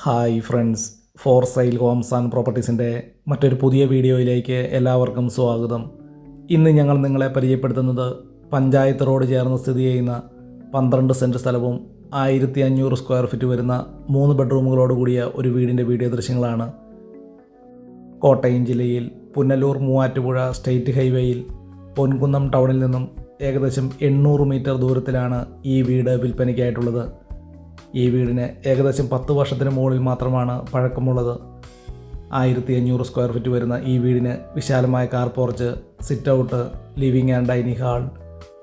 Hi friends, for sale homes and പ്രോപ്പർട്ടീസിൻ്റെ മറ്റൊരു പുതിയ വീഡിയോയിലേക്ക് എല്ലാവർക്കും സ്വാഗതം. ഇന്ന് ഞങ്ങൾ നിങ്ങളെ പരിചയപ്പെടുത്തുന്നത് പഞ്ചായത്ത് റോഡ് ചേർന്ന് സ്ഥിതി ചെയ്യുന്ന 12 സെൻറ്റ് സ്ഥലവും 1500 സ്ക്വയർ ഫീറ്റ് വരുന്ന 3 ബെഡ്റൂമുകളോട് കൂടിയ ഒരു വീടിൻ്റെ വീഡിയോ ദൃശ്യങ്ങളാണ്. കോട്ടയം ജില്ലയിൽ പുനലൂർ മൂവാറ്റുപുഴ സ്റ്റേറ്റ് ഹൈവേയിൽ പൊൻകുന്നം ടൗണിൽ നിന്നും ഏകദേശം 800 മീറ്റർ ദൂരത്തിലാണ് ഈ വീട് വിൽപ്പനയ്ക്കായിട്ടുള്ളത്. ഈ വീടിന് ഏകദേശം 10 വർഷത്തിന് മുകളിൽ മാത്രമാണ് പഴക്കമുള്ളത്. 1500 സ്ക്വയർ ഫീറ്റ് വരുന്ന ഈ വീടിന് വിശാലമായ car porch, sit out, living and dining hall,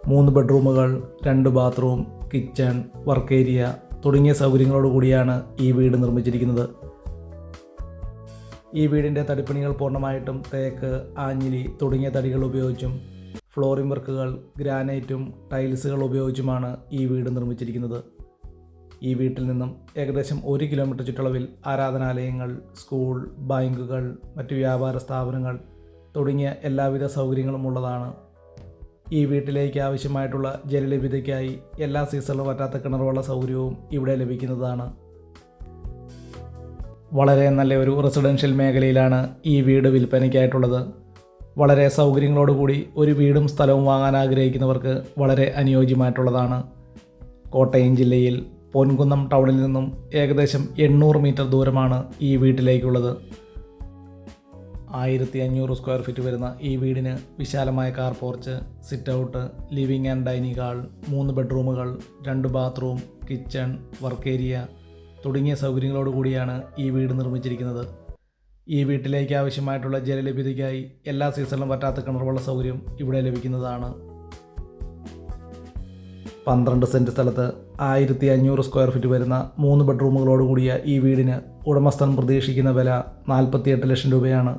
3 ബെഡ്റൂമുകൾ, 2 bathroom, kitchen, work area തുടങ്ങിയ സൗകര്യങ്ങളോട് കൂടിയാണ് ഈ വീട് നിർമ്മിച്ചിരിക്കുന്നത്. ഈ വീടിൻ്റെ തടിപ്പണികൾ പൂർണ്ണമായിട്ടും തേക്ക്, ആഞ്ഞിലി തുടങ്ങിയ തടികൾ ഉപയോഗിച്ചും ഫ്ലോറിംഗ് വർക്കുകൾ ഗ്രാനൈറ്റും ടൈൽസുകൾ ഉപയോഗിച്ചുമാണ് ഈ വീട് നിർമ്മിച്ചിരിക്കുന്നത്. ഈ വീട്ടിൽ നിന്നും ഏകദേശം 1 കിലോമീറ്റർ ചുറ്റളവിൽ ആരാധനാലയങ്ങൾ, സ്കൂൾ, ബാങ്കുകൾ, മറ്റു വ്യാപാര സ്ഥാപനങ്ങൾ തുടങ്ങിയ എല്ലാവിധ സൗകര്യങ്ങളും ഉള്ളതാണ്. ഈ വീട്ടിലേക്ക് ആവശ്യമായിട്ടുള്ള ജലലഭ്യതയ്ക്കായി എല്ലാ സീസണിലും വറ്റാത്ത കിണറുവെള്ള സൗകര്യവും ഇവിടെ ലഭിക്കുന്നതാണ്. വളരെ നല്ല ഒരു റെസിഡൻഷ്യൽ മേഖലയിലാണ് ഈ വീട് വിൽപ്പനയ്ക്കായിട്ടുള്ളത്. വളരെ സൗകര്യങ്ങളോടുകൂടി ഒരു വീടും സ്ഥലവും വാങ്ങാൻ ആഗ്രഹിക്കുന്നവർക്ക് വളരെ അനുയോജ്യമായിട്ടുള്ളതാണ്. കോട്ടയം ജില്ലയിൽ പൊൻകുന്നം ടൗണിൽ നിന്നും ഏകദേശം 800 മീറ്റർ ദൂരമാണ് ഈ വീട്ടിലേക്കുള്ളത്. 1500 സ്ക്വയർ ഫീറ്റ് വരുന്ന ഈ വീടിന് വിശാലമായ car porch, sit out, living and dining hall, 3 ബെഡ്റൂമുകൾ, 2 bathroom, kitchen, work area തുടങ്ങിയ സൗകര്യങ്ങളോട് കൂടിയാണ് ഈ വീട് നിർമ്മിച്ചിരിക്കുന്നത്. ഈ വീട്ടിലേക്ക് ആവശ്യമായിട്ടുള്ള ജലലഭ്യതയ്ക്കായി എല്ലാ സീസണിലും വറ്റാത്ത കിണറുവെള്ള സൗകര്യം ഇവിടെ ലഭിക്കുന്നതാണ്. 12 സെൻറ്റ് സ്ഥലത്ത് 1500 സ്ക്വയർ ഫീറ്റ് വരുന്ന 3 ബെഡ്റൂമുകളോട് കൂടിയ ഈ വീടിന് ഉടമസ്ഥൻ പ്രതീക്ഷിക്കുന്ന വില 48 ലക്ഷം രൂപയാണ്.